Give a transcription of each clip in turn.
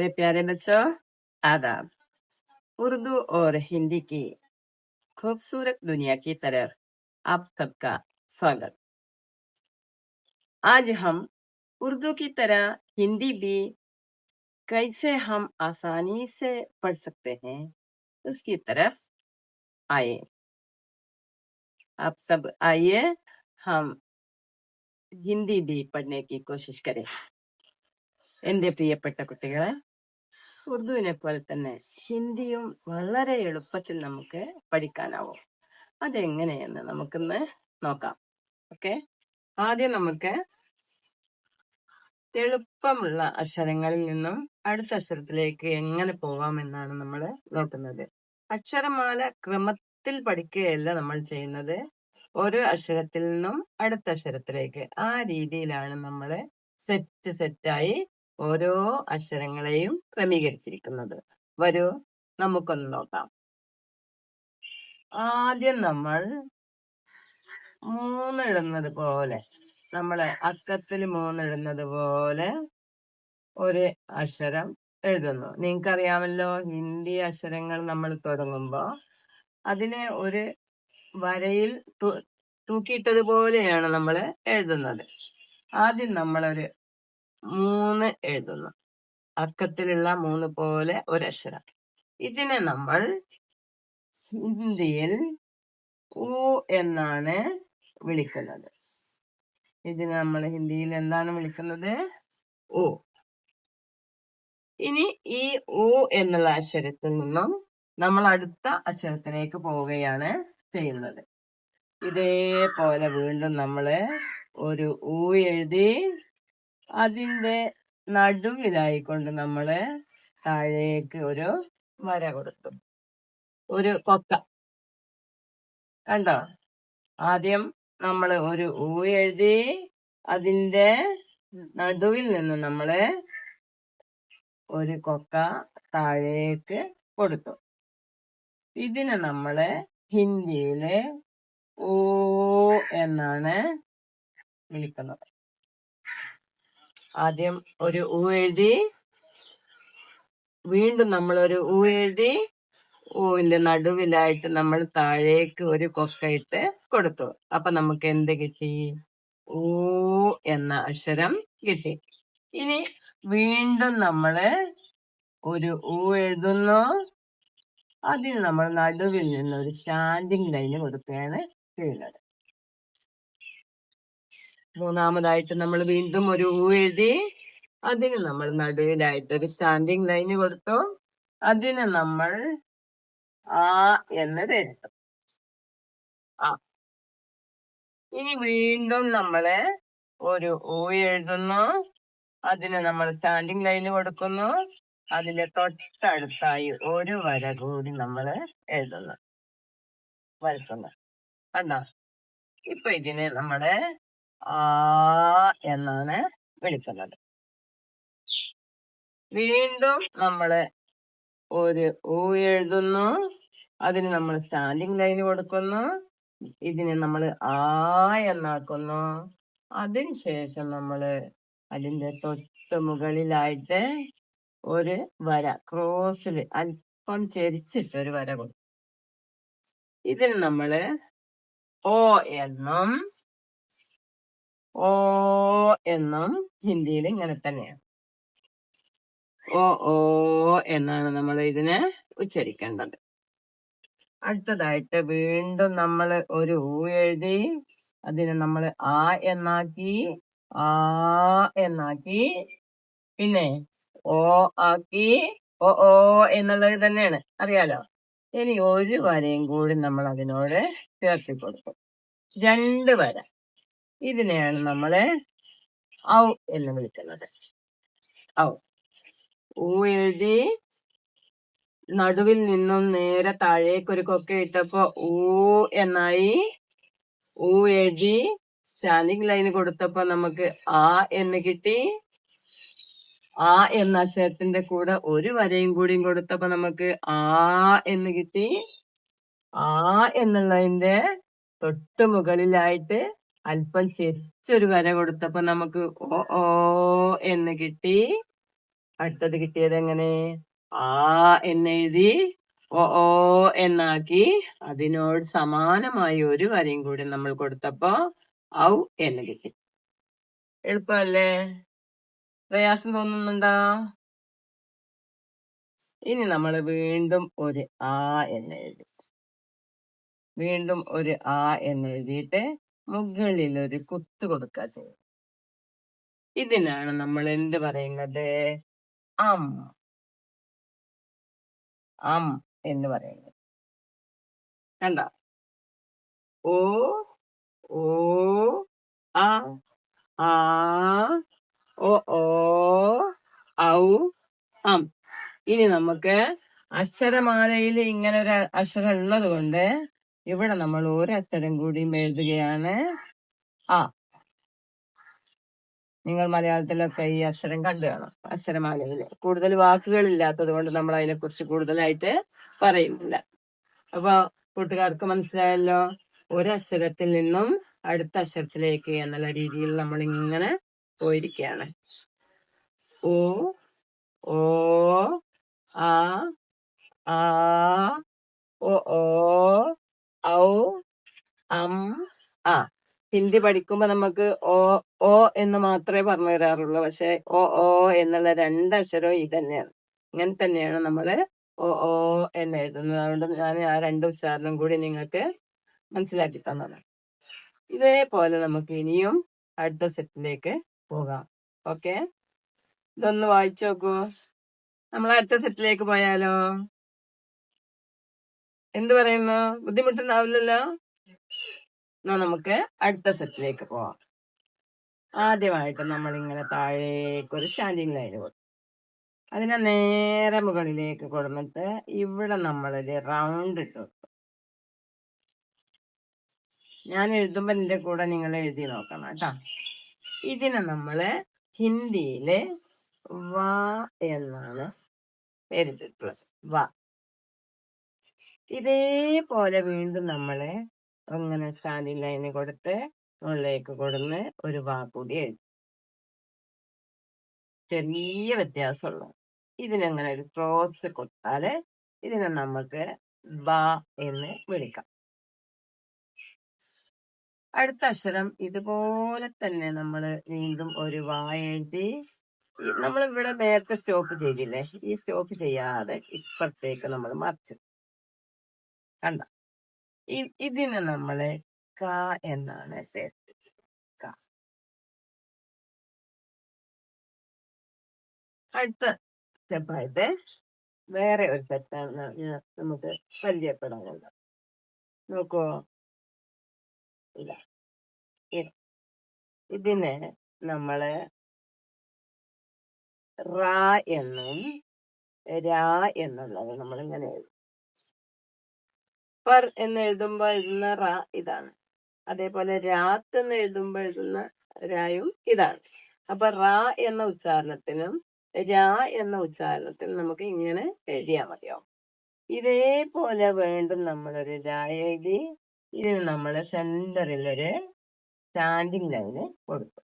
मेरे प्यारे बच्चों, आदाब। उर्दू और हिंदी की खूबसूरत दुनिया की तरफ आप सबका स्वागत। आज हम उर्दू की तरह हिंदी भी कैसे हम आसानी से पढ़ सकते हैं उसकी तरफ आए। आप सब आइए, हम ഹിന്ദി भी पढ़ने की कोशिश करें. എന്റെ പ്രിയപ്പെട്ട കുട്ടികളെ, ഉറുദുവിനെ പോലെ തന്നെ ഹിന്ദിയും വളരെ എളുപ്പത്തിൽ നമുക്ക് പഠിക്കാനാവും. അതെങ്ങനെയെന്ന് നമുക്കിന്ന് നോക്കാം. ഓക്കെ, ആദ്യം നമുക്ക് എളുപ്പമുള്ള അക്ഷരങ്ങളിൽ നിന്നും അടുത്ത അക്ഷരത്തിലേക്ക് എങ്ങനെ പോകാമെന്നാണ് നമ്മൾ നോക്കുന്നത്. അക്ഷരമാല ക്രമത്തിൽ പഠിക്കുകയല്ല നമ്മൾ ചെയ്യുന്നത്, ഒരു അക്ഷരത്തിൽ നിന്നും അടുത്ത അക്ഷരത്തിലേക്ക് ആ രീതിയിലാണ് നമ്മൾ സെറ്റായി ഓരോ അക്ഷരങ്ങളെയും ക്രമീകരിച്ചിരിക്കുന്നത്. വരൂ, നമുക്കൊന്ന് നോക്കാം. ആദ്യം നമ്മൾ 3 ഇടുന്നത് പോലെ, നമ്മള് അക്കത്തിൽ 3 ഇടുന്നത് പോലെ ഒരു അക്ഷരം എഴുതുന്നു. നിങ്ങൾക്കറിയാമല്ലോ, ഹിന്ദി അക്ഷരങ്ങൾ നമ്മൾ തുടങ്ങുമ്പോ അതിനെ ഒരു വരയിൽ തൂക്കിയിട്ടതുപോലെയാണ് നമ്മൾ എഴുതുന്നത്. ആദ്യം നമ്മളൊരു 3 എഴുതുന്നു, അക്കത്തിലുള്ള 3 പോലെ ഒരക്ഷരം. ഇതിനെ നമ്മൾ ഹിന്ദിയിൽ ഊ എന്നാണ് വിളിക്കുന്നത്. ഇതിനെ നമ്മൾ ഹിന്ദിയിൽ എന്താണ് വിളിക്കുന്നത്? ഊ. ഇനി ഈ ഊ എന്നുള്ള അക്ഷരത്തിൽ നിന്നും നമ്മൾ അടുത്ത അക്ഷരത്തിലേക്ക് പോവുകയാണ് ചെയ്യുന്നത്. ഇതേപോലെ വീണ്ടും നമ്മള് ഒരു ഊ എഴുതി അതിന്റെ നടുവിലായിക്കൊണ്ട് നമ്മള് താഴേക്ക് ഒരു വര കൊടുത്തു, ഒരു കൊക്ക. കണ്ടോ? ആദ്യം നമ്മൾ ഒരു ഊ എഴുതി അതിന്റെ നടുവിൽ നിന്ന് നമ്മള് ഒരു കൊക്ക താഴേക്ക് കൊടുത്തു. ഇതിനെ നമ്മള് ഹിന്ദിയില് ഊ എന്നാണ് വിളിക്കുന്നത്. ആദ്യം ഒരു ഊ എഴുതി, വീണ്ടും നമ്മൾ ഒരു ഊ എഴുതി, ഊവിന്റെ നടുവിലായിട്ട് നമ്മൾ താഴേക്ക് ഒരു കൊക്കയിട്ട് കൊടുത്തു. അപ്പൊ നമുക്ക് എന്ത് കിട്ടി? ഊ എന്ന അക്ഷരം കിട്ടി. ഇനി വീണ്ടും നമ്മള് ഒരു ഊ എഴുതുന്നു, അതിന് നമ്മൾ നടുവിൽ നിന്ന് ഒരു സ്റ്റാൻഡിങ് ലൈന് കൊടുക്കുകയാണ് ചെയ്യുന്നത്. മൂന്നാമതായിട്ട് നമ്മൾ വീണ്ടും ഒരു ഊ എഴുതി, അതിന് നമ്മൾ നടുവിലായിട്ട് ഒരു സ്റ്റാൻഡിങ് ലൈന് കൊടുത്തു. അതിന് നമ്മൾ ആ എന്ന് എഴുതും. ആ. ഇനി വീണ്ടും നമ്മള് ഒരു ഊ എഴുതുന്നു, അതിന് നമ്മൾ സ്റ്റാൻഡിങ് ലൈന് കൊടുക്കുന്നു. അതിന്റെ തൊട്ടടുത്തായി ഒരു വര കൂടി നമ്മള് എഴുതുന്നു, വരക്കുന്നു. കണ്ടോ? ഇപ്പൊ ഇതിനെ നമ്മള് ആ എന്നാണ് വിളിക്കുന്നത്. വീണ്ടും നമ്മള് ഒരു ഊ എഴുതുന്നു, അതിന് നമ്മൾ സ്റ്റാൻഡിങ് ലൈന് കൊടുക്കുന്നു. ഇതിനെ നമ്മൾ ആ എന്നാക്കുന്നു. അതിനുശേഷം നമ്മള് അതിന്റെ തൊട്ട് മുകളിലായിട്ട് ഒരു വര ക്രോസിൽ അല്പം ചെരിച്ചിട്ട് ഒരു വര കൊടുക്കും. ഇതിന് നമ്മള് ഓ എന്നും ഓ എന്നും ഹിന്ദിയിൽ ഇങ്ങനെ തന്നെയാണ്. ഓ ഓ എന്നാണ് നമ്മൾ ഇതിനെ ഉച്ചരിക്കേണ്ടത്. അടുത്തതായിട്ട് വീണ്ടും നമ്മൾ ഒരു ഊ എഴുതി, അതിനെ നമ്മൾ ആ എന്നാക്കി, ആ എന്നാക്കി, പിന്നെ ഓ ആക്കി, ഓ ഓ എന്നുള്ളത് തന്നെയാണ്, അറിയാലോ. ഇനി ഒരു വരയും കൂടി നമ്മൾ അതിനോട് ചേർത്തി കൊടുക്കും, 2 വര. ഇതിനെയാണ് നമ്മള് ഔ എന്ന് വിളിക്കുന്നത്. ഔ. ഊ എഴുതി നടുവിൽ നിന്നും നേരെ താഴേക്ക് ഒരു കൊക്ക ഇട്ടപ്പോ ഊ എന്നായി. ഊ എഴുതി സ്റ്റാൻഡിങ് ലൈന് കൊടുത്തപ്പോ നമുക്ക് ആ എന്ന് കിട്ടി. ആ എന്ന അക്ഷരത്തിന്റെ കൂടെ ഒരു വരയും കൂടിയും കൊടുത്തപ്പോ നമുക്ക് ആ എന്ന് കിട്ടി. ആ എന്നുള്ളതിന്റെ തൊട്ട് മുകളിലായിട്ട് അല്പം ചെരിച്ചൊരു വര കൊടുത്തപ്പോ നമുക്ക് ഓ ഓ എന്ന് കിട്ടി. അടുത്തത് കിട്ടിയത് എങ്ങനെ? ആ എന്നെഴുതി ഓ എന്നാക്കി. അതിനോട് സമാനമായി ഒരു വരിയും കൂടി നമ്മൾ കൊടുത്തപ്പോ ഔ എന്ന് കിട്ടി. എളുപ്പമല്ലേ? പ്രയാസം തോന്നുന്നുണ്ടോ? ഇനി നമ്മൾ വീണ്ടും ഒരു ആ എന്നെഴുതി. വീണ്ടും ഒരു ആ എന്നെഴുതിയിട്ട് മുകളിൽ ഒരു കുത്ത് കൊടുക്കുക ചെയ്യും. ഇതിനാണ് നമ്മൾ എന്ത് പറയുന്നത്? അം അം എന്ന് പറയുന്നത്. കണ്ട? ഓ ഓ ആ ആ ഓ ഔ അം. ഇനി നമുക്ക് അക്ഷരമാലയിൽ ഇങ്ങനെ ഒരു അക്ഷരം ഉള്ളത് കൊണ്ട് ഇവിടെ നമ്മൾ ഒരക്ഷരം കൂടി എഴുതുകയാണ്. ആ. നിങ്ങൾ മലയാളത്തിലൊക്കെ ഈ അക്ഷരം കണ്ടു കാണും. അക്ഷരമാലയിൽ കൂടുതൽ വാക്കുകളില്ലാത്തത് കൊണ്ട് നമ്മൾ അതിനെ കുറിച്ച് കൂടുതലായിട്ട് പറയുന്നില്ല. അപ്പൊ കൂട്ടുകാർക്ക് മനസ്സിലായല്ലോ? ഒരക്ഷരത്തിൽ നിന്നും അടുത്ത അക്ഷരത്തിലേക്ക് എന്നുള്ള രീതിയിൽ നമ്മൾ ഇങ്ങനെ പോയിരിക്കുകയാണ്. ഓ ഓ ആ ആ ഓ ഔ അം ആ. ഹിന്ദി പഠിക്കുമ്പോ നമുക്ക് ഓ എന്ന് മാത്രമേ പറഞ്ഞു തരാറുള്ളൂ. പക്ഷെ ഓ എന്നുള്ള രണ്ടക്ഷരവും ഇത് തന്നെയാണ്. ഇങ്ങനെ തന്നെയാണ് നമ്മള് ഓ എന്ന് എഴുതുന്നത്. അതുകൊണ്ട് ഞാൻ ആ രണ്ട് ഉച്ചാരണം കൂടി നിങ്ങൾക്ക് മനസ്സിലാക്കി തന്നതാണ്. ഇതേപോലെ നമുക്ക് ഇനിയും അടുത്ത സെറ്റിലേക്ക് പോകാം. ഓക്കെ, ഇതൊന്ന് വായിച്ചു നോക്കൂ. നമ്മൾ അടുത്ത സെറ്റിലേക്ക് പോയാലോ? എന്ത് പറയുന്നു? ബുദ്ധിമുട്ടുണ്ടാവില്ലല്ലോ? എന്നാ നമുക്ക് അടുത്ത സെറ്റിലേക്ക് പോവാം. ആദ്യമായിട്ട് നമ്മൾ ഇങ്ങനെ താഴേക്ക് ഒരു സ്റ്റാൻഡിങ് ലൈൻ കൊടുക്കും. അതിനെ നേരെ മുകളിലേക്ക് കൊടുത്തിട്ട് ഇവിടെ നമ്മളൊരു റൗണ്ട് ഇട്ട് വെക്കും. ഞാൻ എഴുതുമ്പോ ഇതിന്റെ കൂടെ നിങ്ങൾ എഴുതി നോക്കണം കേട്ടോ. ഇതിനെ നമ്മള് ഹിന്ദിയില് വ എന്നാണ് പേരിട്ടിട്ടുള്ളത്. വ. ഇതേപോലെ വീണ്ടും നമ്മള് അങ്ങനെ സ്റ്റാൻഡിങ് ലൈന് കൊടുത്ത് മുകളിലേക്ക് കൊടുന്ന് ഒരു വാ കൂടി എഴുതി. ചെറിയ വ്യത്യാസമുള്ളൂ. ഇതിനങ്ങനെ ഒരു ക്രോസ് കൊടുത്താല് ഇതിനെ നമുക്ക് ബ എന്ന് വിളിക്കാം. അടുത്ത അക്ഷരം ഇതുപോലെ തന്നെ നമ്മൾ വീണ്ടും ഒരു വാ എഴുതി. നമ്മൾ ഇവിടെ നേരത്തെ സ്റ്റോപ്പ് ചെയ്തില്ലേ? ഈ സ്റ്റോപ്പ് ചെയ്യാതെ ഇപ്പുറത്തേക്ക് നമ്മൾ മറിച്ചു. കണ്ട? ഇതിനെ നമ്മള് ക എന്നാണ് പേര്. അടുത്ത സ്റ്റെപ്പായിട്ട് വേറെ ഒരു സെറ്റാണ് നമുക്ക് പരിചയപ്പെടാനുള്ളത്. നോക്കൂ, ഇല്ല, ഇതിനെ നമ്മള് റ എന്നും രാ എന്നുള്ളത് നമ്മൾ ഇങ്ങനെ എഴുതും. പർ എന്ന് എഴുതുമ്പോ എഴുതുന്ന റ ഇതാണ്. അതേപോലെ രാത്ത് എന്ന് എഴുതുമ്പോ എഴുതുന്ന രായും ഇതാണ്. അപ്പൊ റ എന്ന ഉച്ചാരണത്തിനും രാ എന്ന ഉച്ചാരണത്തിനും നമുക്ക് ഇങ്ങനെ എഴുതിയാൽ മതിയാവും. ഇതേപോലെ വീണ്ടും നമ്മളൊരു രാ എഴുതി ഇതിന് നമ്മൾ സെന്ററിൽ ഒരു സ്റ്റാൻഡിങ് ലൈന് കൊടുക്കും.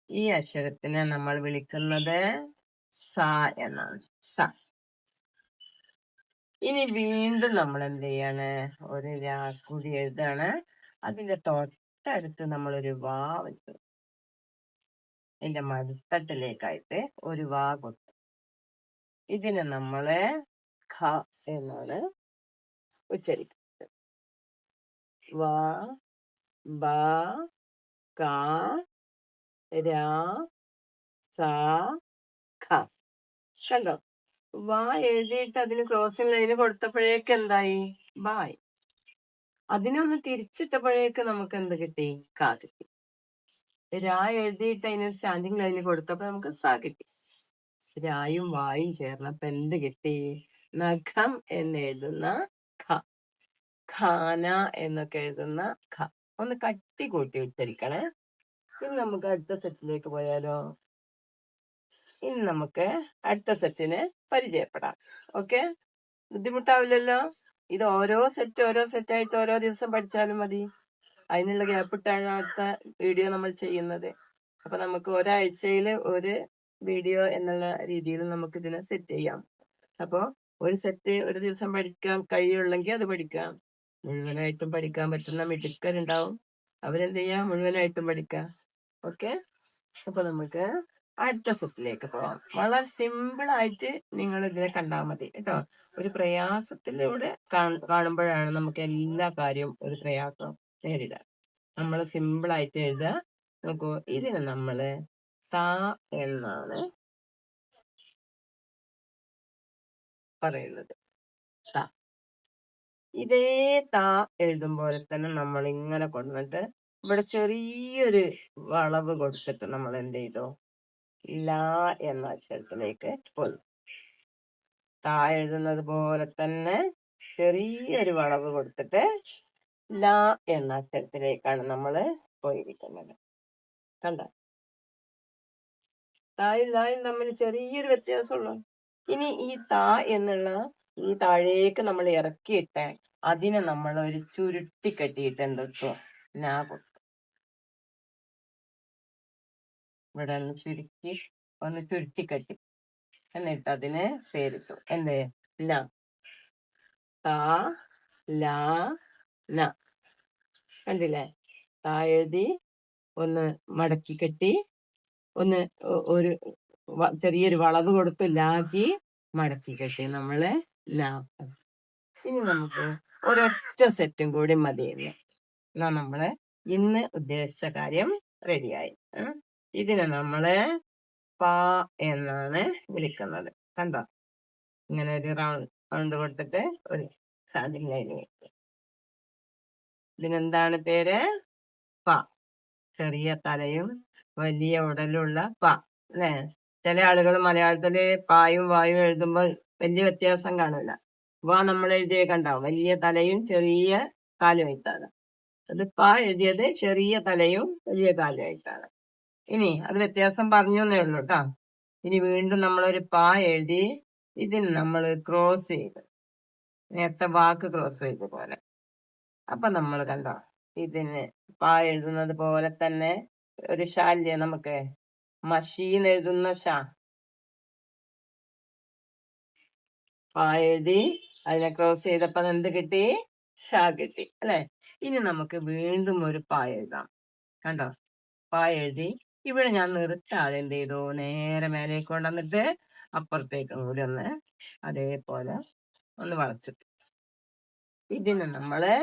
ഈ അക്ഷരത്തിനെ നമ്മൾ വിളിക്കുന്നത് സ എന്നാണ്. സ. ഇനി വീണ്ടും നമ്മൾ എന്ത് ചെയ്യാണ്? ഒരു രാ കൂടി എഴുതാണ്. അതിന്റെ തൊട്ടടുത്ത് നമ്മളൊരു വാ വെച്ചു. ഇതിന്റെ മടുത്തട്ടിലേക്കായിട്ട് ഒരു വാ കൊടുത്തു. ഇതിനെ നമ്മള് ഖ എന്നാണ് ഉച്ചരിക്കുന്നത്. വാ ബ ക രാ സ ഖ. കണ്ടോ? വാ എഴുതിയിട്ട് അതിന് ക്രോസിംഗ് ലൈന് കൊടുത്തപ്പോഴേക്ക് എന്തായി? ബായ്. അതിനൊന്ന് തിരിച്ചിട്ടപ്പോഴേക്ക് നമുക്ക് എന്ത് കിട്ടി? ക കിട്ടി. രാ എഴുതിയിട്ട് അതിന് സ്റ്റാൻഡിങ് ലൈന് കൊടുത്തപ്പോ നമുക്ക് സ കിട്ടി. രായും വായും ചേർന്നപ്പോ എന്ത് കിട്ടി? നഖം എന്ന് എഴുതുന്ന ഖ. ഖാന എന്നൊക്കെ എഴുതുന്ന ഖ. ഒന്ന് കട്ടി കൂട്ടി ഉച്ചരിക്കണേ. ഇനി നമുക്ക് അടുത്ത സെറ്റിലേക്ക് പോയാലോ? ഇനി നമുക്ക് അടുത്ത സെറ്റിന് പരിചയപ്പെടാം. ഓക്കെ, ബുദ്ധിമുട്ടാവില്ലല്ലോ? ഇത് ഓരോ സെറ്റായിട്ട് ഓരോ ദിവസം പഠിച്ചാലും മതി. അതിനുള്ള ഗ്യാപ്പ് ഇട്ടാണ് അടുത്ത വീഡിയോ നമ്മൾ ചെയ്യുന്നത്. അപ്പൊ നമുക്ക് ഒരാഴ്ചയിൽ ഒരു വീഡിയോ എന്നുള്ള രീതിയിൽ നമുക്ക് ഇതിനെ സെറ്റ് ചെയ്യാം. അപ്പൊ ഒരു സെറ്റ് ഒരു ദിവസം പഠിക്കാൻ കഴിയുള്ളെങ്കിൽ അത് പഠിക്കാം. മുഴുവനായിട്ടും പഠിക്കാൻ പറ്റുന്ന മിടുക്കരുണ്ടാവും, അവരെന്ത് ചെയ്യാം, മുഴുവനായിട്ടും പഠിക്കാം. ഓക്കെ, അപ്പൊ നമുക്ക് അടുത്ത സെറ്റിലേക്ക് പോകാം. വളരെ സിമ്പിൾ ആയിട്ട് നിങ്ങൾ ഇതിനെ കണ്ടാൽ മതി കേട്ടോ. ഒരു പ്രയാസത്തിലൂടെ കാണുമ്പോഴാണ് നമുക്ക് എല്ലാ കാര്യവും ഒരു പ്രയാസം നേരിടാൻ. നമ്മൾ സിമ്പിൾ ആയിട്ട് എഴുതുക. നോക്കൂ, ഇതിന് നമ്മള് ത എന്നാണ് പറയുന്നത്. ത. ഇതേ ത എഴുതുമ്പോലെ തന്നെ നമ്മൾ ഇങ്ങനെ കൊണ്ടുവന്നിട്ട് ഇവിടെ ചെറിയൊരു വളവ് കൊടുത്തിട്ട് നമ്മൾ എന്ത് ചെയ്തു, ല എന്ന അക്ഷരത്തിലേക്ക് പോയി. ത എഴുതുന്നത് പോലെ തന്നെ ചെറിയൊരു വളവ് കൊടുത്തിട്ട് ല എന്ന അക്ഷരത്തിലേക്കാണ് നമ്മൾ പോയിരിക്കുന്നത്. കണ്ട, തായും ലായും തമ്മിൽ ചെറിയൊരു വ്യത്യാസമുള്ളൂ. ഇനി ഈ ത എന്നുള്ള ഈ താഴേക്ക് നമ്മൾ ഇറക്കിയിട്ട് അതിനെ നമ്മൾ ഒരു ചുരുട്ടി കെട്ടിയിട്ട് എന്തെടുത്തു, ലാ കൊടുത്തു. ഇവിടെ ഒന്ന് ചുരുട്ടി കെട്ടി, എന്നിട്ട് അതിന് പേരിട്ടു. എന്ത്? ല. ത ല ന. കണ്ടില്ലേ? ത എഴുതി, ഒന്ന് മടക്കി കെട്ടി, ഒന്ന് ഒരു ചെറിയൊരു വളവ് കൊടുത്ത് ലാക്കി മടക്കി കെട്ടി നമ്മള് ലാ. ഇനി നമുക്ക് ഒരൊറ്റ സെറ്റും കൂടി മതിയല്ലേ. എന്നാ നമ്മള് ഇന്ന് ഉദ്ദേശിച്ച കാര്യം റെഡിയായി. ഇതിനെ നമ്മള് പ എന്നാണ് വിളിക്കുന്നത്. കണ്ടോ? ഇങ്ങനെ ഒരു റൗണ്ട് കൊടുത്തിട്ട് ഒരു സാധിക്കും ലൈന്. ഇതിനെന്താണ് പേര്? പ. ചെറിയ തലയും വലിയ ഉടലുള്ള പ അല്ലെ. ചില ആളുകൾ മലയാളത്തില് പായും വായും എഴുതുമ്പോ വലിയ വ്യത്യാസം കാണില്ല. വ നമ്മൾ എഴുതിയ കണ്ടാവും, വലിയ തലയും ചെറിയ കാലുമായിട്ടാണ്. അത് പ എഴുതിയത് ചെറിയ തലയും വലിയ കാലുമായിട്ടാണ്. ഇനി അത് വ്യത്യാസം പറഞ്ഞു എന്നേ ഉള്ളൂ കേട്ടോ. ഇനി വീണ്ടും നമ്മളൊരു പ എഴുതി ഇതിന് നമ്മൾ ക്രോസ് ചെയ്ത്, നേരത്തെ വാക്ക് ക്രോസ് ചെയ്ത പോലെ. അപ്പൊ നമ്മൾ കണ്ടോ, ഇതിന് പ എഴുതുന്നത് പോലെ തന്നെ ഒരു ഷാല്യ, നമുക്ക് മഷീൻ എഴുതുന്ന ഷാ. പ എഴുതി അതിനെ ക്രോസ് ചെയ്തപ്പോ എന്ത് കിട്ടി? ഷാ കിട്ടി അല്ലെ. ഇനി നമുക്ക് വീണ്ടും ഒരു പ എഴുതാം. കണ്ടോ, പ എഴുതി ഇവിടെ ഞാൻ നിർത്താതെ എന്ത് ചെയ്തു, നേരെ മേലേക്ക് കൊണ്ടുവന്നിട്ട് അപ്പുറത്തേക്കും കൂടി ഒന്ന് അതേപോലെ ഒന്ന് വളച്ചിട്ടു. ഇതിന് നമ്മള്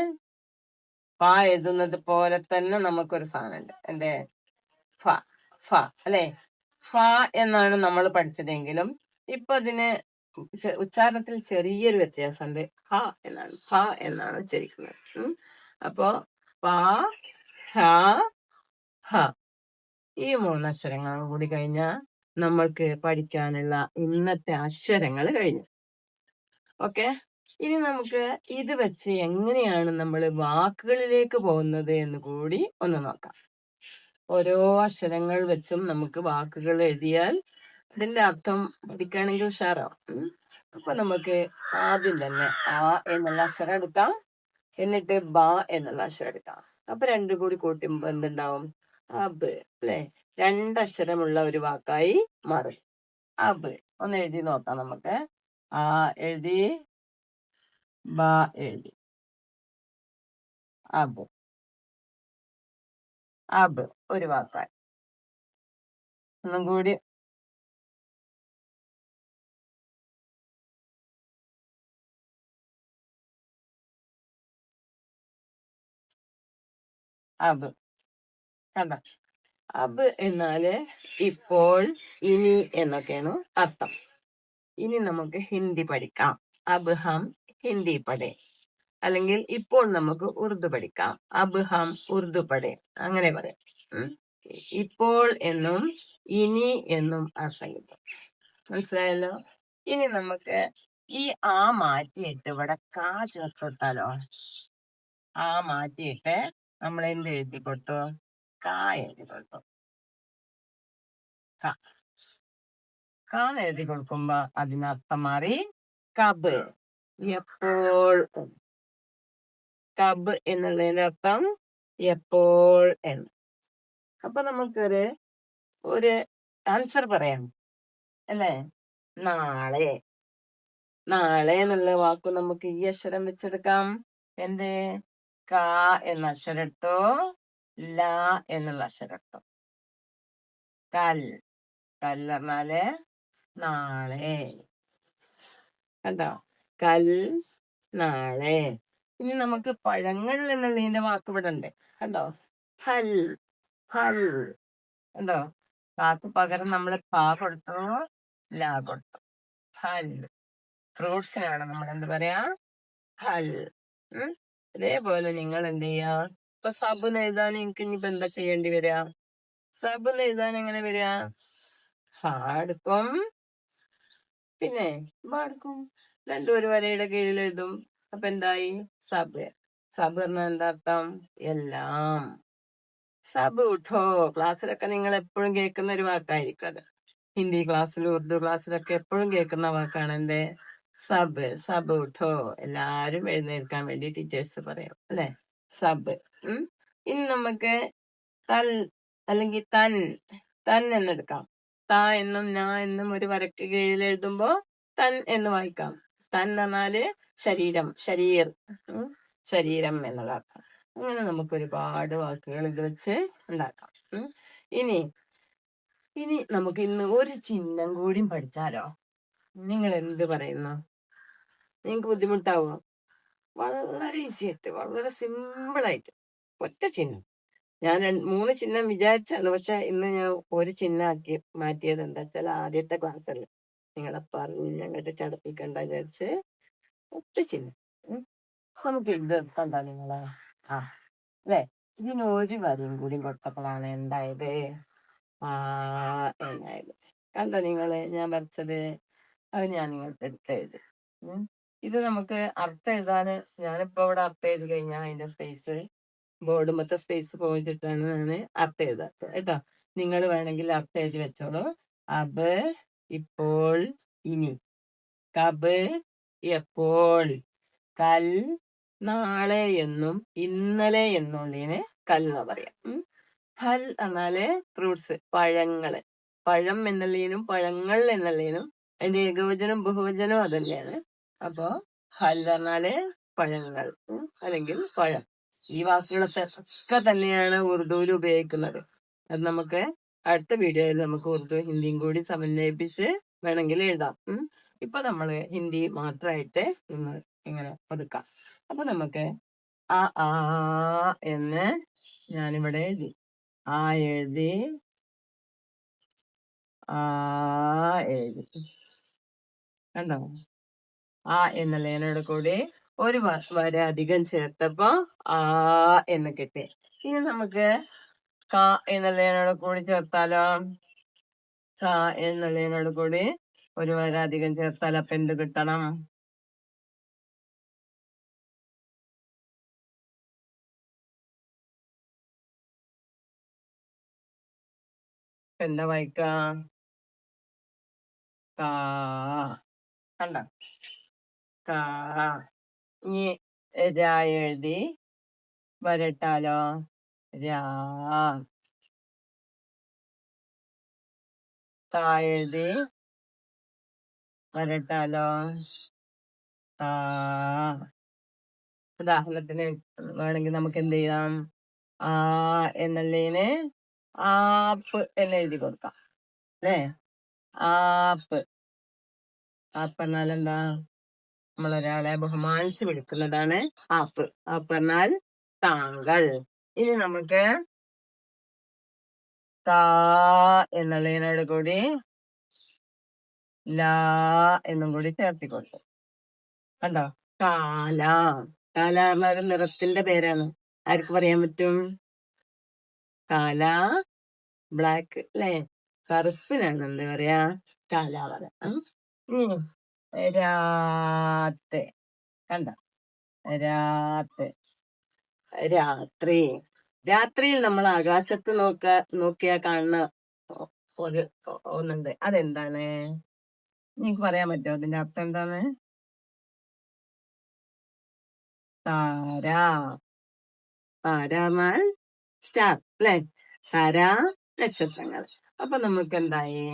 പ എഴുതുന്നത് പോലെ തന്നെ നമുക്കൊരു സാധനമുണ്ട്. എന്റെ ഫ. ഫ അല്ലെ. ഫ എന്നാണ് നമ്മൾ പഠിച്ചതെങ്കിലും ഇപ്പൊ അതിന് ഉച്ചാരണത്തിൽ ചെറിയൊരു വ്യത്യാസമുണ്ട്. ഹ എന്നാണ്, ഫ എന്നാണ് ഉച്ചരിക്കുന്നത്. അപ്പോ പ ഹ ഹ ഈ 3 അക്ഷരങ്ങൾ കൂടി കഴിഞ്ഞാൽ നമ്മൾക്ക് പഠിക്കാനുള്ള ഇന്നത്തെ അക്ഷരങ്ങൾ കഴിഞ്ഞു. ഓക്കെ, ഇനി നമുക്ക് ഇത് വെച്ച് എങ്ങനെയാണ് നമ്മൾ വാക്കുകളിലേക്ക് പോകുന്നത് എന്ന് കൂടി ഒന്ന് നോക്കാം. ഓരോ അക്ഷരങ്ങൾ വെച്ചും നമുക്ക് വാക്കുകൾ എഴുതിയാൽ അതിന്റെ അർത്ഥം പഠിക്കുകയാണെങ്കിൽ ഉഷാറാവും. അപ്പൊ നമുക്ക് ആദ്യം തന്നെ ആ എന്നുള്ള അക്ഷരം എടുക്കാം, എന്നിട്ട് ബ എന്നുള്ള അക്ഷരം എടുക്കാം. അപ്പൊ രണ്ടും കൂടി കൂട്ടുമ്പോ എന്തുണ്ടാവും? അബ് അല്ലെ. 2 അക്ഷരമുള്ള ഒരു വാക്കായി മാറും. അബ്. ഒന്ന് എഴുതി നോക്കാം നമുക്ക്. ആ എഴുതി, ബ എഴുതി, അബ്. അബ് ഒരു വാക്കായി. ഒന്നും കൂടി. അബ്. കണ്ട, അബ് എന്നാല് ഇപ്പോൾ, ഇനി എന്നൊക്കെയാണ് അർത്ഥം. ഇനി നമുക്ക് ഹിന്ദി പഠിക്കാം. അബ് ഹം ഹിന്ദി പഠേ, അല്ലെങ്കിൽ ഇപ്പോൾ നമുക്ക് ഉറുദു പഠിക്കാം. അബ് ഹം ഉറുദു പഠേ, അങ്ങനെ പറയാം. ഇപ്പോൾ എന്നും ഇനി എന്നും അർത്ഥം കിട്ടും. മനസ്സിലായല്ലോ? ഇനി നമുക്ക് ഈ ആ മാറ്റിയിട്ട് ഇവിടെ കാ ചേർത്തിട്ടാലോ? ആ മാറ്റിയിട്ട് നമ്മൾ എന്ത് എഴുതി കൊടുത്തു? കാ എഴുതി കൊടുത്തു. കാന്ന് എഴുതി കൊടുക്കുമ്പോ അതിനർത്ഥം മാറി കബ്, എപ്പോൾ. കബ് എന്നുള്ളതിന്റെ അർത്ഥം എപ്പോൾ എന്ന്. അപ്പൊ നമുക്കൊരു ആൻസർ പറയാം. അല്ലേ? നാളെ. നാളെ എന്നുള്ള വാക്ക് നമുക്ക് ഈ അക്ഷരം വെച്ചെടുക്കാം. എന്റെ ക എന്ന അക്ഷരം ഇട്ടോ, ല എന്നുള്ള അക്ഷരം ഇട്ടോ. കൽ. കല്ല് പറഞ്ഞാല് നാളെ. കണ്ടോ? കൽ, നാളെ. ഇനി നമുക്ക് പഴങ്ങൾ എന്നുള്ളതിന്റെ വാക്ക് ഇവിടെ ഉണ്ട്. കണ്ടോ? ഫൽ. ഫൽ. കണ്ടോ? കാക്ക് പകരം നമ്മൾ കാ കൊടുത്തു, ലാ കൊടുത്തു. ഫൽ. ഫ്രൂട്ട്സിനാണ് നമ്മൾ എന്ത് പറയാ? ഫൽ. അതേപോലെ നിങ്ങൾ എന്ത് ചെയ്യാ? ഇപ്പൊ സബുന്ന് എഴുതാൻ എനിക്ക് ഇനിയിപ്പോ എന്താ ചെയ്യേണ്ടി വരിക? സബുന്ന് എഴുതാൻ എങ്ങനെ വരിക? ഫ എടുക്കും, പിന്നെ ബ എടുക്കും. രണ്ടും ഒരു വരയുടെ കീഴിൽ എഴുതും. അപ്പൊ എന്തായി? സബ്. സബ് പറഞ്ഞാൽ എന്താ അർത്ഥം? എല്ലാം. സബ് ഉഠോ. ക്ലാസ്സിലൊക്കെ നിങ്ങൾ എപ്പോഴും കേൾക്കുന്ന ഒരു വാക്കായിരിക്കും അത്. ഹിന്ദി ക്ലാസ്സിലും ഉറുദു ക്ലാസ്സിലൊക്കെ എപ്പോഴും കേൾക്കുന്ന വാക്കാണ് എന്റെ സബ്. സബ് ഉഠോ. എല്ലാരും എഴുന്നേൽക്കാൻ വേണ്ടി ടീച്ചേഴ്സ് പറയും അല്ലെ? സബ്. ഇനി നമുക്ക് തൽ അല്ലെങ്കിൽ തൻ. തൻ എന്നെടുക്കാം. ത എന്നും ന എന്നും ഒരു വരക്ക് കീഴിൽ എഴുതുമ്പോ തൻ എന്ന് വായിക്കാം. തൻ പറഞ്ഞാല് ശരീരം, ശരീർ, ശരീരം എന്നതാക്കാം. അങ്ങനെ നമുക്ക് ഒരുപാട് വാക്കുകൾ ഇത് വെച്ച് ഉണ്ടാക്കാം. ഇനി ഇനി നമുക്ക് ഇന്ന് ഒരു ചിഹ്നം കൂടി പഠിച്ചാലോ? നിങ്ങൾ എന്ത് പറയുന്നു? നിങ്ങൾക്ക് ബുദ്ധിമുട്ടാവോ? വളരെ ഈസി ആയിട്ട്, വളരെ സിമ്പിൾ ആയിട്ട് ഒറ്റ ചിഹ്നം. ഞാൻ 3 ചിഹ്നം വിചാരിച്ചാണ്, പക്ഷെ ഇന്ന് ഞാൻ ഒരു ചിഹ്നം ആക്കി മാറ്റിയത് എന്താ വെച്ചാൽ ആദ്യത്തെ ക്ലാസ്സല്ലേ, നിങ്ങളെ പറഞ്ഞ് ഞങ്ങളുടെ ചടപ്പിക്കണ്ട വിചാരിച്ച് ഒറ്റ ചിഹ്നം. നമുക്ക് ഇത് കണ്ടാ നിങ്ങളെ അല്ലേ? ഇതിന് ഒരു വരിയും കൂടി കൊടുത്തപ്പോഴാണ് എന്തായത്? എന്നായത്. കണ്ടോ നിങ്ങള് ഞാൻ വരച്ചത്? അത് ഞാൻ നിങ്ങൾക്ക് എടുത്തെഴുതി. ഇത് നമുക്ക് അർത്ഥം എഴുതാന് ഞാനിപ്പോ ഇവിടെ അർത്ഥം എഴുതി കഴിഞ്ഞാൽ അതിന്റെ സ്പേസ് ബോർഡ് മൊത്തം സ്പേസ് പോയിട്ടാണ് ഞാൻ അർത്ഥം എഴുതാത്തത് കേട്ടോ. നിങ്ങൾ വേണമെങ്കിൽ അർത്ഥം എഴുതി വെച്ചോളൂ. അബ് ഇപ്പോൾ, ഇനി. കബ് എപ്പോൾ. കൽ നാളെ എന്നും ഇന്നലെ എന്നുള്ളതിന് കൽ എന്ന് പറയാം. ഫൽ എന്നാല് ഫ്രൂട്ട്സ്, പഴങ്ങള്. പഴം എന്നുള്ളതിനും പഴങ്ങൾ എന്നുള്ളതിനും അതിന്റെ ഏകവചനം ബഹുവചനം അതന്നെയാണ്. അപ്പൊ ഫൽ പറഞ്ഞാല് പഴങ്ങൾ അല്ലെങ്കിൽ പഴം. ഈ വാക്കുകളൊക്കെ ഒക്കെ തന്നെയാണ് ഉറുദുവിൽ ഉപയോഗിക്കുന്നത്. അത് നമുക്ക് അടുത്ത വീഡിയോയിൽ നമുക്ക് ഉറുദു ഹിന്ദിയും കൂടി സമന്വയിപ്പിച്ച് വേണമെങ്കിൽ എഴുതാം. ഇപ്പൊ നമ്മള് ഹിന്ദി മാത്രമായിട്ട് ഇന്ന് ഇങ്ങനെ ഒതുക്കാം. അപ്പൊ നമുക്ക് ആ എന്ന് ഞാനിവിടെ എഴുതി. ആ എഴുതി, ആ എഴുതി. കണ്ടോ? ആ എന്നുള്ളതിനോട് കൂടി ഒരു വര അധികം ചേർത്തപ്പോ ആ എന്ന് കിട്ടി. ഇനി നമുക്ക് ക എന്നുള്ളതിനോട് കൂടി ചേർത്താലോ? ക എന്നുള്ളതിനോട് കൂടി ഒരു വര അധികം ചേർത്താൽ അപ്പൊ എന്ത് കിട്ടണം? എന്താ വായിക്കാം? കാ. കണ്ട? കാ. ഇനി രാ എഴുതി വരട്ടാലോ? രാ. താ എഴുതി വരട്ടാലോ? താ. ഉദാഹരണത്തിന് വേണമെങ്കിൽ നമുക്ക് എന്ത് ചെയ്യാം? ആ എന്നുള്ളതിന് ആപ്പ് എന്ന് എഴുതി കൊടുക്കാം അല്ലേ? ആപ്പ്. ആപ്പ് എന്നാൽ എന്താ? നമ്മളൊരാളെ ബഹുമാനിച്ച് വിളിക്കുന്നതാണ് ആപ്പ്. ആപ്പ് എന്നാൽ താങ്കൾ. ഇനി നമുക്ക് താ എന്നുള്ളതിനോട് കൂടി ലാ എന്നും കൂടി ചേർത്തിക്കൊണ്ടു. കണ്ടോ? കാല. കാല പറഞ്ഞ ഒരു നിറത്തിന്റെ പേരാണ്. ആർക്ക് പറയാൻ പറ്റും? കാല ബ്ലാക്ക് അല്ലേ? കറുപ്പിനാണ് എന്താ പറയാ? കാല പറയാം. രാത്ത്. കണ്ട? രാത്ത്. രാത്രി. രാത്രിയിൽ നമ്മൾ ആകാശത്ത് നോക്കിയാ കാണുന്ന ഒരു ഒന്നുണ്ട്. അതെന്താണ്? നിങ്ങൾക്ക് പറയാൻ പറ്റുമോ അതിന്റെ അർത്ഥം എന്താണ്? താര. താര സ്റ്റാർ അല്ലെ? താര നക്ഷത്രങ്ങൾ. അപ്പൊ നമുക്ക് എന്തായി?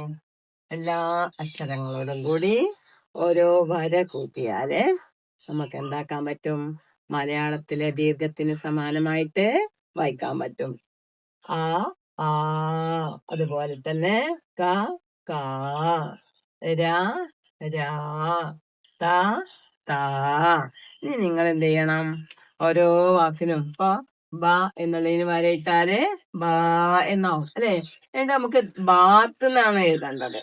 എല്ലാ അക്ഷരങ്ങളോടും കൂടി ഓരോ വര കൂട്ടിയാല് നമുക്ക് എന്താക്കാൻ പറ്റും? മലയാളത്തിലെ ദീർഘത്തിന് സമാനമായിട്ട് വായിക്കാൻ പറ്റും. ആ ആ, അതുപോലെ തന്നെ ക കാ, രാ രാ, ത താ. ഇനി നിങ്ങൾ എന്ത് ചെയ്യണം? ഓരോ വാക്കിനും ഇപ്പൊ ബ എന്നുള്ളതിന് വരയിട്ടാല് ബാ എന്നാവും അല്ലെ? എന്നിട്ട് നമുക്ക് ബാത്ത് എന്നാണ് എഴുതേണ്ടത്.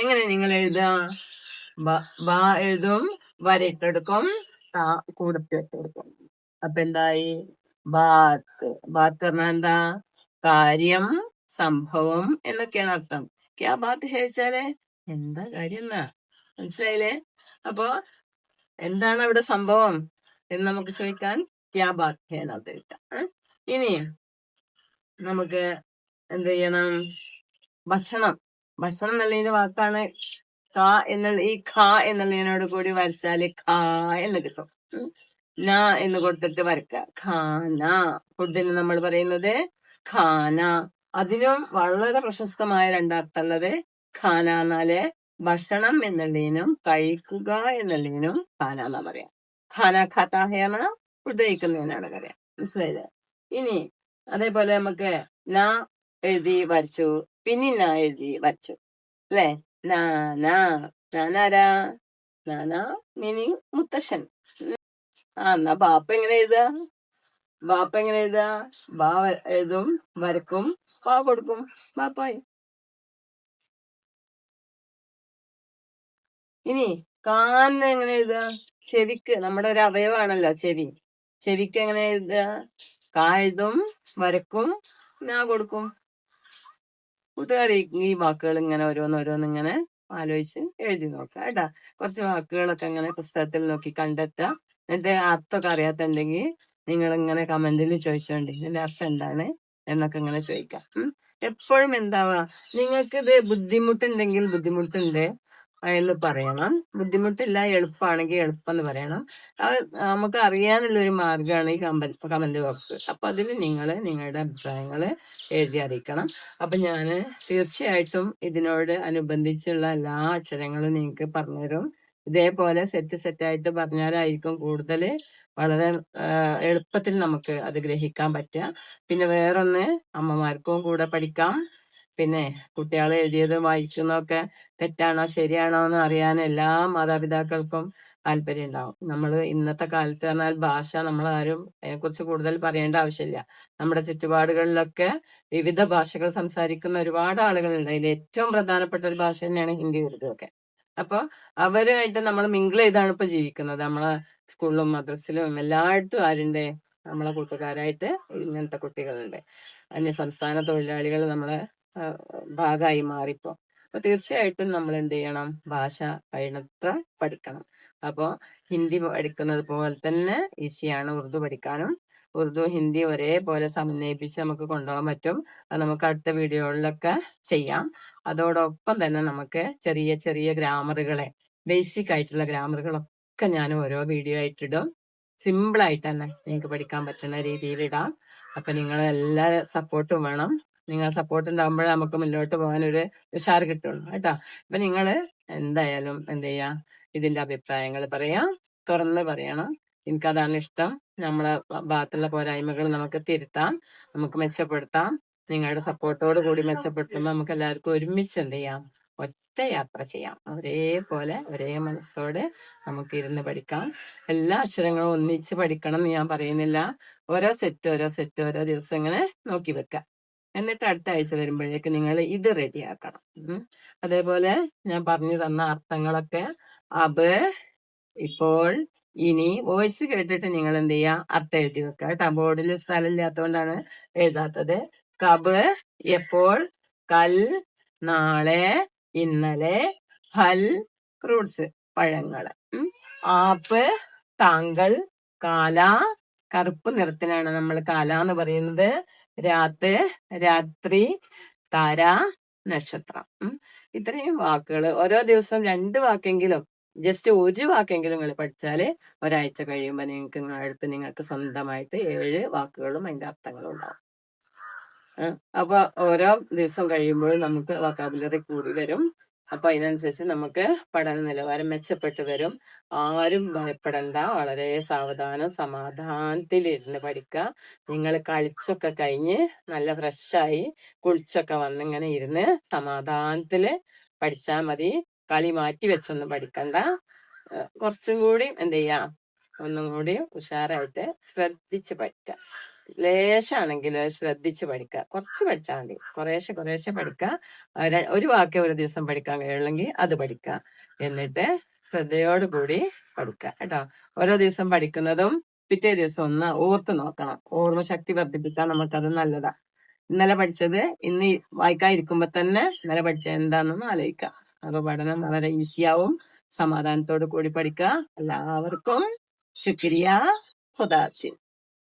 എങ്ങനെ നിങ്ങൾ എഴുതാ? ബ എഴുതും, വരയിട്ടെടുക്കും, കൂടത്തിട്ടെടുക്കും. അപ്പൊ എന്തായി? ബാത്ത്. ബാത്ത് പറഞ്ഞാൽ എന്താ? കാര്യം, സംഭവം എന്നൊക്കെയാണ് അർത്ഥം. ക്യാ ബാത്ത് ചോദിച്ചാല് എന്താ കാര്യം എന്നാ, മനസ്സിലായില്ലേ? അപ്പൊ എന്താണ് അവിടെ സംഭവം എന്ന് നമുക്ക് ചോദിക്കാൻ ക്യാ ബാത്ത് ഹേ എന്ന് എഴുതാം. ഇനി നമുക്ക് എന്ത് ചെയ്യണം? ഭക്ഷണം. ഭക്ഷണം എന്നുള്ളതിന്റെ വാക്കാണ് ക എന്നുള്ള, ഈ ഖ എന്നുള്ളതിനോട് കൂടി വരച്ചാല് ഖ എന്ന് കിട്ടും. ന എന്ന് കൊടുത്തിട്ട് വരക്കുക. ഖാന. ഫുഡിന് നമ്മൾ പറയുന്നത് ഖാന. അതിനും വളരെ പ്രശസ്തമായ രണ്ടർത്ഥമുള്ളത്. ഖാന എന്നാല് ഭക്ഷണം എന്നുള്ളതിനും കഴിക്കുക എന്നുള്ളതിനും ഖാന എന്നാ പറയാം. ഖാന ഖാത്താ ഹേ എന്ന ഫുഡ് കഴിക്കുന്നതിനാണ് പറയാം. മനസ്സിലായില്ലേ? ഇനി അതേപോലെ നമുക്ക് ന എഴുതി വരച്ചു, പിന്നെ ന എഴുതി വരച്ചു അല്ലെ? നാന. നാനാരാ? നാന മീനിങ് മുത്തശ്ശൻ. എന്നാ ബാപ്പ എങ്ങനെ എഴുതാ? ബാപ്പ എങ്ങനെ എഴുതാ? ബാ എഴുതും, വരക്കും, പാ കൊടുക്കും, ബാപ്പായി. ഇനി കാൻ എങ്ങനെ എഴുതാ? ചെവിക്ക്, നമ്മുടെ ഒരു അവയവാണല്ലോ ചെവി. ചെവിക്ക് എങ്ങനെ എഴുതാ? കാ എഴുതും, വരക്കും, നാ കൊടുക്കും. കൂട്ടുകാരി ഈ വാക്കുകൾ ഇങ്ങനെ ഓരോന്നോരോന്നിങ്ങനെ ആലോചിച്ച് എഴുതി നോക്കാം കേട്ടാ. കുറച്ച് വാക്കുകളൊക്കെ ഇങ്ങനെ പുസ്തകത്തിൽ നോക്കി കണ്ടെത്തുക. എന്നിട്ട് അർത്ഥമൊക്കെ അറിയാത്തുണ്ടെങ്കിൽ നിങ്ങൾ ഇങ്ങനെ കമന്റിൽ ചോദിച്ചോണ്ടി ഇതിന്റെ അർത്ഥം എന്താണ് എന്നൊക്കെ ഇങ്ങനെ ചോദിക്കാം. എപ്പോഴും എന്താവാ, നിങ്ങൾക്ക് ഇത് ബുദ്ധിമുട്ടുണ്ടെങ്കിൽ ബുദ്ധിമുട്ടുണ്ട് എന്ന് പറയണം. ബുദ്ധിമുട്ടില്ല, എളുപ്പമാണെങ്കിൽ എളുപ്പം എന്ന് പറയണം. അത് നമുക്ക് അറിയാനുള്ള ഒരു മാർഗമാണ് ഈ കമന്റ് ബോക്സ്. അപ്പൊ അതിൽ നിങ്ങൾ നിങ്ങളുടെ അഭിപ്രായങ്ങൾ എഴുതി അറിയിക്കണം. അപ്പൊ ഞാന് തീർച്ചയായിട്ടും ഇതിനോട് അനുബന്ധിച്ചുള്ള എല്ലാ അക്ഷരങ്ങളും നിങ്ങൾക്ക് പറഞ്ഞുതരും. ഇതേപോലെ സെറ്റായിട്ട് പറഞ്ഞാലായിരിക്കും കൂടുതൽ വളരെ എളുപ്പത്തിൽ നമുക്ക് അത് ഗ്രഹിക്കാൻ പറ്റുക. പിന്നെ വേറൊന്ന്, അമ്മമാർക്കും കൂടെ പഠിക്കാം. പിന്നെ കുട്ടികൾ എഴുതിയത് വായിക്കുന്നതൊക്കെ തെറ്റാണോ ശരിയാണോ എന്ന് അറിയാൻ എല്ലാ മാതാപിതാക്കൾക്കും താല്പര്യം ഉണ്ടാവും. നമ്മൾ ഇന്നത്തെ കാലത്ത് പറഞ്ഞാൽ ഭാഷ നമ്മൾ ആരും അതിനെക്കുറിച്ച് കൂടുതൽ പറയേണ്ട ആവശ്യമില്ല. നമ്മുടെ ചുറ്റുപാടുകളിലൊക്കെ വിവിധ ഭാഷകൾ സംസാരിക്കുന്ന ഒരുപാട് ആളുകളുണ്ട്. അതിൽ ഏറ്റവും പ്രധാനപ്പെട്ട ഒരു ഭാഷ തന്നെയാണ് ഹിന്ദി, ഉറുദു ഒക്കെ. അപ്പൊ അവരുമായിട്ട് നമ്മൾ മിങ്കിൾ ചെയ്താണ് ഇപ്പൊ ജീവിക്കുന്നത്. നമ്മളെ സ്കൂളിലും മദ്രസിലും എല്ലായിടത്തും ആരുണ്ട്? നമ്മളെ കൂട്ടുകാരായിട്ട് ഇങ്ങനത്തെ കുട്ടികളുണ്ട്. അന്യ സംസ്ഥാന തൊഴിലാളികൾ നമ്മളെ ഭാഗമായി മാറിപ്പോ. അപ്പൊ തീർച്ചയായിട്ടും നമ്മൾ എന്ത് ചെയ്യണം? ഭാഷ കഴിയുന്നത്ര പഠിക്കണം. അപ്പോ ഹിന്ദി പഠിക്കുന്നത് പോലെ തന്നെ ഈസിയാണ് ഉറുദു പഠിക്കാനും. ഉറുദു ഹിന്ദി ഒരേപോലെ സമന്വയിപ്പിച്ച് നമുക്ക് കൊണ്ടുപോകാൻ പറ്റും. അത് നമുക്ക് അടുത്ത വീഡിയോകളിലൊക്കെ ചെയ്യാം. അതോടൊപ്പം തന്നെ നമുക്ക് ചെറിയ ചെറിയ ഗ്രാമറുകളെ, ബേസിക് ആയിട്ടുള്ള ഗ്രാമറുകളൊക്കെ ഞാൻ ഓരോ വീഡിയോ ആയിട്ടിടും. സിമ്പിൾ ആയിട്ട് തന്നെ നിങ്ങൾക്ക് പഠിക്കാൻ പറ്റുന്ന രീതിയിൽ ഇടാം. അപ്പൊ നിങ്ങളെല്ലാ സപ്പോർട്ടും വേണം. നിങ്ങൾ സപ്പോർട്ട് ഉണ്ടാകുമ്പോഴേ നമുക്ക് മുന്നോട്ട് പോകാൻ ഒരു ഉഷാർ കിട്ടുള്ളൂ കേട്ടോ. അപ്പൊ നിങ്ങള് എന്തായാലും എന്ത് ചെയ്യാ, ഇതിന്റെ അഭിപ്രായങ്ങൾ പറയാം, തുറന്ന് പറയണം. എനിക്കതാണ് ഇഷ്ടം. നമ്മളെ ഭാഗത്തുള്ള പോരായ്മകൾ നമുക്ക് തിരുത്താം, നമുക്ക് മെച്ചപ്പെടുത്താം. നിങ്ങളുടെ സപ്പോർട്ടോട് കൂടി മെച്ചപ്പെടുത്തുമ്പോൾ നമുക്ക് എല്ലാവർക്കും ഒരുമിച്ച് എന്ത് ചെയ്യാം? ഒറ്റ യാത്ര ചെയ്യാം. ഒരേപോലെ ഒരേ മനസ്സോടെ നമുക്ക് ഇരുന്ന് പഠിക്കാം. എല്ലാ അക്ഷരങ്ങളും ഒന്നിച്ച് പഠിക്കണം എന്ന് ഞാൻ പറയുന്നില്ല. ഓരോ സെറ്റ് ഓരോ ദിവസം ഇങ്ങനെ നോക്കി വെക്കാം. എന്നിട്ട് അടുത്ത ആഴ്ച വരുമ്പോഴേക്ക് നിങ്ങൾ ഇത് റെഡിയാക്കണം. അതേപോലെ ഞാൻ പറഞ്ഞു തന്ന അർത്ഥങ്ങളൊക്കെ അബ്, ഇപ്പോൾ, ഇനി വോയിസ് കേട്ടിട്ട് നിങ്ങൾ എന്ത് ചെയ്യാ? അർത്ഥം എഴുതി വെക്കുക കേട്ടോ. ബോർഡിൽ സ്ഥലം ഇല്ലാത്തതുകൊണ്ടാണ് എഴുതാത്തത്. കബ് എപ്പോൾ, കൽ നാളെ, ഇന്നലെ, ഫൽ ഫ്രൂട്ട്സ് പഴങ്ങള്, ആപ്പ് താങ്കൾ, കാല കറുപ്പ് നിറത്തിനാണ് നമ്മൾ കാല എന്ന് പറയുന്നത്, രാത്രി, താര നക്ഷത്രം. ഇത്രയും വാക്കുകൾ ഓരോ ദിവസം 2 വാക്കെങ്കിലും, ജസ്റ്റ് ഒരു വാക്കെങ്കിലും നിങ്ങൾ പഠിച്ചാല് ഒരാഴ്ച കഴിയുമ്പോൾ നിങ്ങൾക്ക് സ്വന്തമായിട്ട് 7 വാക്കുകളും അതിന്റെ അർത്ഥങ്ങളും ഉണ്ടാവും. അപ്പൊ ഓരോ ദിവസം കഴിയുമ്പോഴും നമുക്ക് വൊക്കാബുലറി കൂടി വരും. അപ്പൊ അതിനനുസരിച്ച് നമുക്ക് പഠന നിലവാരം മെച്ചപ്പെട്ടു വരും. ആരും ഭയപ്പെടണ്ട, വളരെ സാവധാനം സമാധാനത്തിൽ ഇരുന്ന് പഠിക്കുക. നിങ്ങൾ കളിച്ചൊക്കെ കഴിഞ്ഞ് നല്ല ഫ്രഷായി കുളിച്ചൊക്കെ വന്ന് ഇങ്ങനെ ഇരുന്ന് സമാധാനത്തില് പഠിച്ചാൽ മതി. കളി മാറ്റി വെച്ചൊന്നും പഠിക്കണ്ട. കുറച്ചും കൂടി എന്ത് ചെയ്യാം, ഒന്നും കൂടി ഉഷാറായിട്ട് ശ്രദ്ധിച്ച് പഠിക്കുക. ലേശാണെങ്കിൽ ശ്രദ്ധിച്ച് പഠിക്കുക. കുറച്ച് പഠിച്ചാൽ മതി, കുറേശ്ശെ പഠിക്കുക. ഒരു വാക്കേ ഒരു ദിവസം പഠിക്കാൻ കഴിയുള്ളെങ്കിൽ അത് പഠിക്കുക. എന്നിട്ട് ശ്രദ്ധയോടുകൂടി പഠിക്കുക കേട്ടോ. ഓരോ ദിവസം പഠിക്കുന്നതും പിറ്റേ ദിവസം ഒന്ന് ഓർത്ത് നോക്കണം. ഓർമ്മ ശക്തി വർദ്ധിപ്പിക്കാൻ നമുക്കത് നല്ലതാ. ഇന്നലെ പഠിച്ചത് ഇന്ന് വായിക്കാതിരിക്കുമ്പോ തന്നെ ഇന്നലെ പഠിച്ചത് എന്താണെന്ന് ആലോചിക്കുക. അപ്പൊ പഠനം വളരെ ഈസിയാവും. സമാധാനത്തോടു കൂടി പഠിക്കുക. എല്ലാവർക്കും ശുക്രിയ. ഖുദാ ഹാഫിസ്.